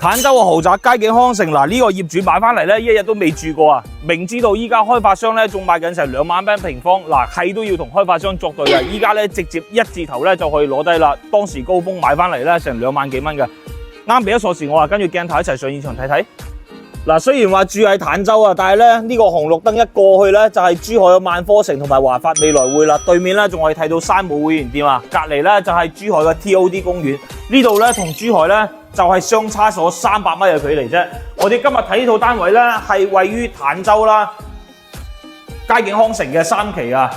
坦洲嘅豪宅佳景康城嗱，呢個業主買翻嚟咧，一日都未住過啊！明知道依家開發商咧仲賣緊成2萬蚊平方，嗱係都要同開發商作對嘅。依家咧直接一字頭咧就可以攞低啦。當時高峰買翻嚟咧成2萬幾蚊嘅，啱俾咗鎖匙我啊，跟住鏡頭一齊上現場睇睇。嗱，雖然話住喺坦洲啊，但係咧呢個紅綠燈一過去咧就係珠海嘅萬科城同埋華發未來匯啦。對面咧仲可以睇到山姆會員店啊，隔離咧就係珠海嘅 TOD 公園。呢度咧同珠海咧就係相差咗300米嘅距離啫。我哋今日睇呢套單位咧，係位於坦洲啦，佳景康城嘅3期啊。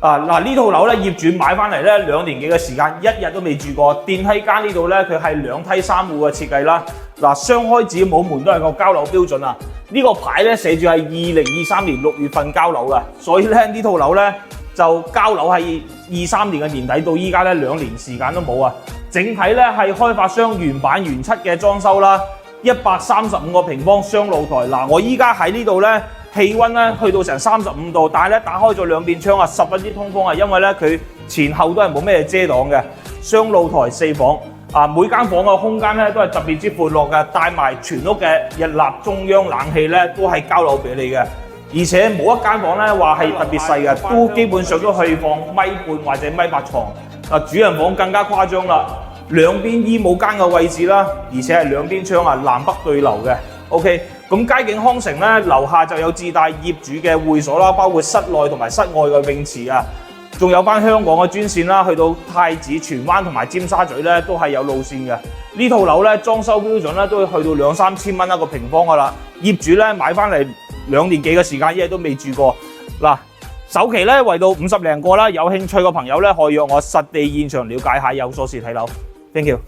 嗱，呢套樓咧業主買翻嚟咧2年幾嘅時間，一日都未住過。電梯間呢度咧佢係2梯3戶嘅設計啦。嗱，雙開子冇門都係個交樓標準啊。呢個牌咧寫住係2023年6月份交樓嘅，所以咧呢套樓咧就交樓係23年嘅年底到依家咧2年時間都冇啊。整體咧係開發商原版原漆嘅裝修啦，135個平方雙露台。嗱，我依家喺呢度咧氣温咧去到成35度，但係咧打開咗兩邊窗啊，十分之通風啊，因為咧佢前後都係冇咩遮擋嘅。雙露台4房啊，每間房嘅空間咧都係特別之闊落嘅，帶埋全屋嘅日立中央冷氣咧都係交樓俾你嘅，而且冇一間房咧話係特別細嘅，都基本上都可以放1.5米或者1.8米床。主人房更加誇張啦，兩邊衣帽間嘅位置啦，而且係兩邊窗啊南北對流嘅。OK， 咁佳景康城咧樓下就有自帶業主嘅會所啦，包括室內同埋室外嘅泳池啊，仲有翻香港嘅專線啦，去到太子、荃灣同埋尖沙咀咧都係有路線嘅。呢套樓咧裝修標準咧都會去到2-3千蚊一個平方噶啦。業主咧買翻嚟2年幾嘅時間，一日都未住過。嗱，首期咧為到50零個啦，有興趣嘅朋友咧可以約我實地現場了解下，有鎖匙睇樓。Thank you。